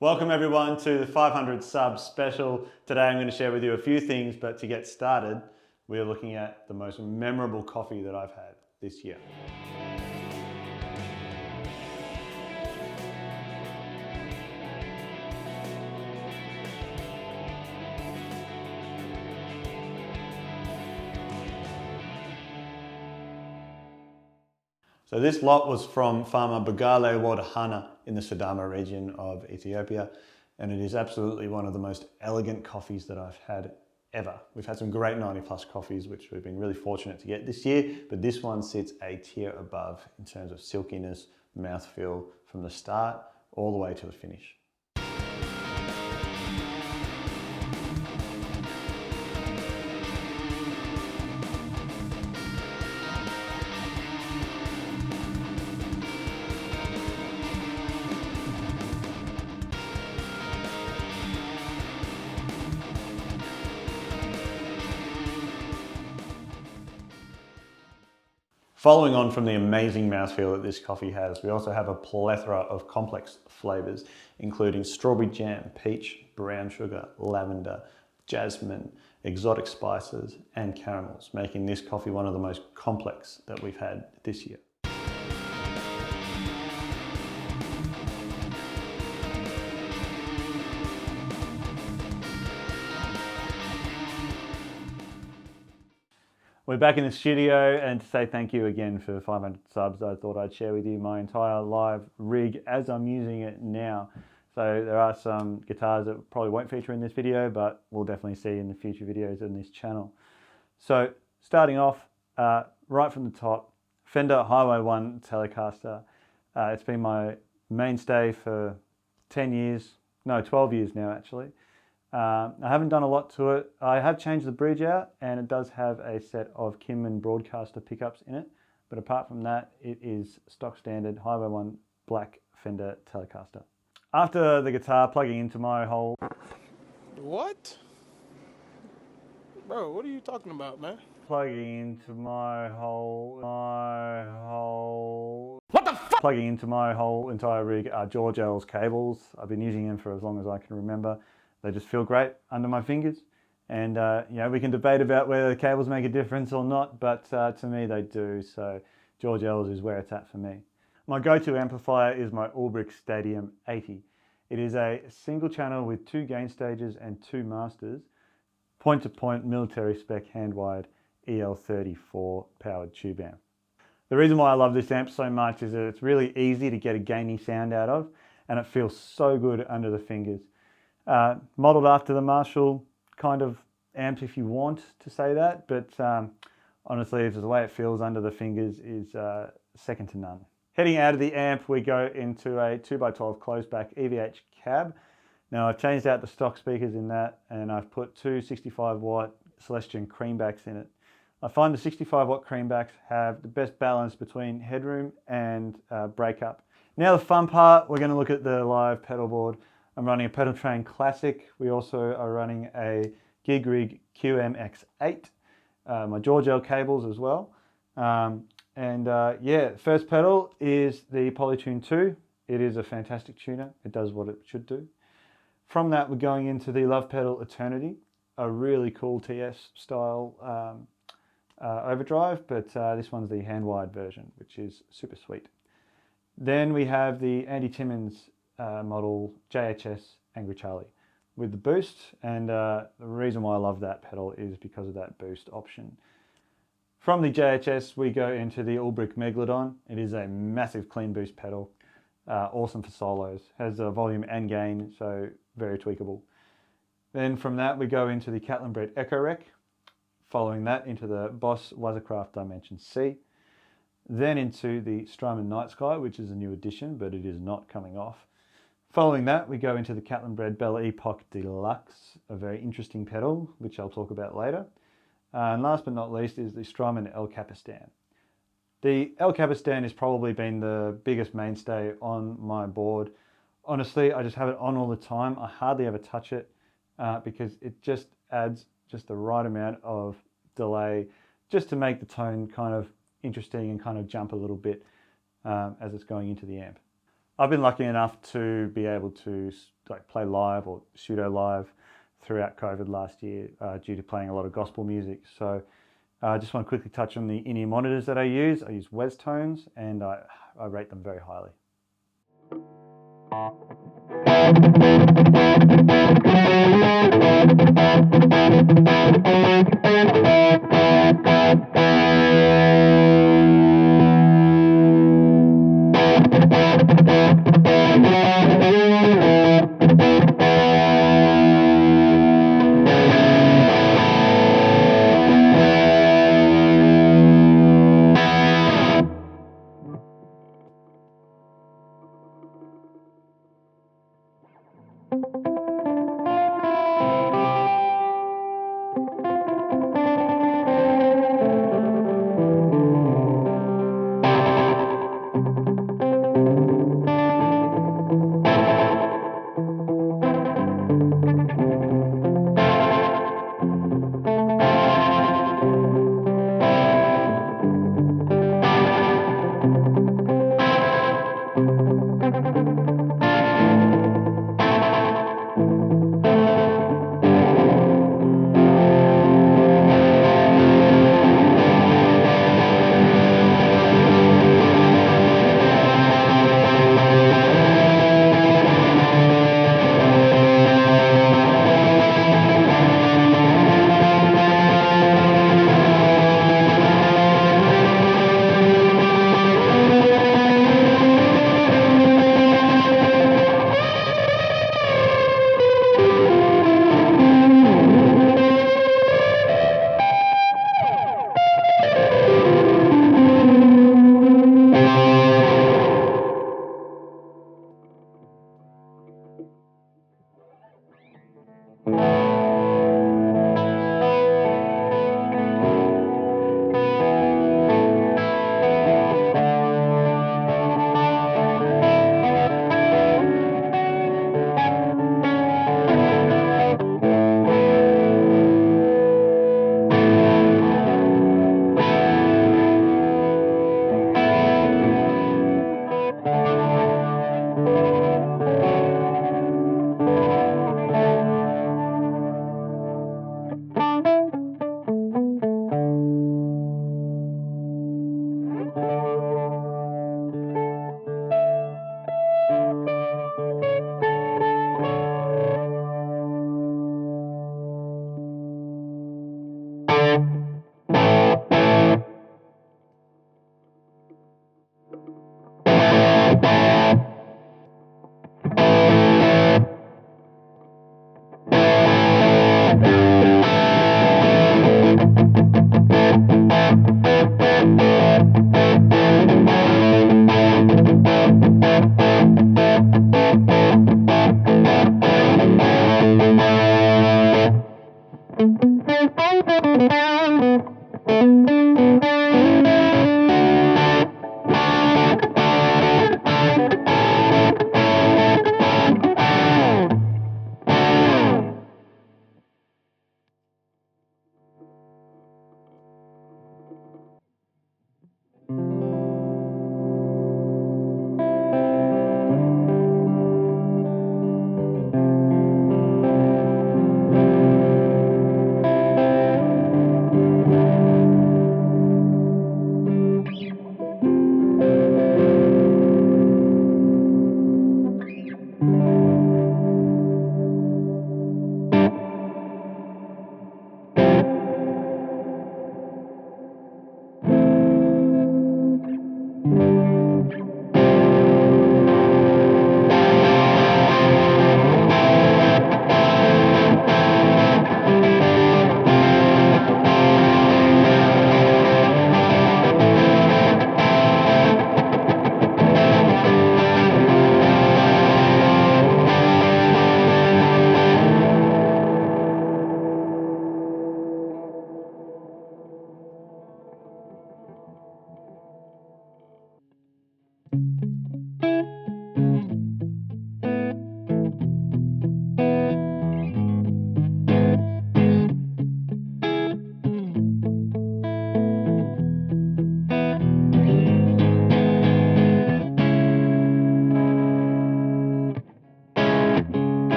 Welcome everyone to the 500 subs special. Today I'm going to share with you a few things, but to get started, we're looking at the most memorable coffee that I've had this year. So this lot was from farmer Bagale Wadahana in the Sidama region of Ethiopia, and it is absolutely one of the most elegant coffees that I've had ever. We've had some great 90 plus coffees, which we've been really fortunate to get this year, but this one sits a tier above in terms of silkiness, mouthfeel from the start all the way to the finish. Following on from the amazing mouthfeel that this coffee has, we also have a plethora of complex flavors, including strawberry jam, peach, brown sugar, lavender, jasmine, exotic spices, and caramels, making this coffee one of the most complex that we've had this year. We're back in the studio, and to say thank you again for 500 subs, I thought I'd share with you my entire live rig as I'm using it now. So there are some guitars that probably won't feature in this video, but we'll definitely see in the future videos on this channel. So starting off, right from the top, Fender Highway 1 Telecaster. It's been my mainstay for 10 years, no 12 years now actually. I haven't done a lot to it. I have changed the bridge out, and it does have a set of Kimman Broadcaster pickups in it. But apart from that, it is stock standard Highway 1 black Fender Telecaster. After the guitar, plugging into my whole... What? Bro, what are you talking about, man? Plugging into my whole... What the fuck? Plugging into my whole entire rig are George L's cables. I've been using them for as long as I can remember. They just feel great under my fingers, and you know, we can debate about whether the cables make a difference or not, but to me they do. So George L's is where it's at for me. My go-to amplifier is my Ulbrich Stadium 80. It is a single channel with 2 gain stages and 2 masters, point-to-point military spec hand-wired EL34 powered tube amp. The reason why I love this amp so much is that it's really easy to get a gainy sound out of, and it feels so good under the fingers. Modelled after the Marshall kind of amp, if you want to say that, but honestly, the way it feels under the fingers is second to none. Heading out of the amp, we go into a 2x12 closed-back EVH cab. Now, I've changed out the stock speakers in that, and I've put 2 65-watt Celestion creambacks in it. I find the 65-watt creambacks have the best balance between headroom and breakup. Now the fun part, we're going to look at the live pedal board. I'm running a Pedal Train Classic. We also are running a Gig Rig QMX8, my George L cables as well. Yeah, first pedal is the Polytune 2. It is a fantastic tuner. It does what it should do. From that, we're going into the Love Pedal Eternity, a really cool TS style overdrive, but this one's the hand-wired version, which is super sweet. Then we have the Andy Timmons model JHS Angry Charlie with the boost, and the reason why I love that pedal is because of that boost option. From the JHS we go into the Ulbrich Megalodon. It is a massive clean boost pedal, awesome for solos, has a volume and gain, so very tweakable. Then from that we go into the Catlin Bred Echo Rec, following that into the Boss Wazacraft Dimension C, then into the Strymon Night Sky, which is a new addition, but it is not coming off. Following that, we go into the Catlin Bred Bella Epoch Deluxe, a very interesting pedal, which I'll talk about later. And last but not least is the Strymon El Capistan. The El Capistan has probably been the biggest mainstay on my board. Honestly, I just have it on all the time. I hardly ever touch it because it just adds just the right amount of delay just to make the tone kind of interesting and kind of jump a little bit as it's going into the amp. I've been lucky enough to be able to like play live or pseudo live throughout COVID last year due to playing a lot of gospel music. So I just want to quickly touch on the in-ear monitors that I use. I use Wes Tones, and I rate them very highly.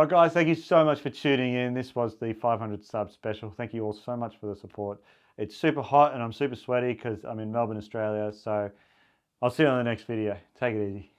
guys, thank you so much for tuning in. This was the 500 sub special. Thank you all so much for the support. It's super hot and I'm super sweaty because I'm in Melbourne, Australia. So I'll see you on the next video. Take it easy.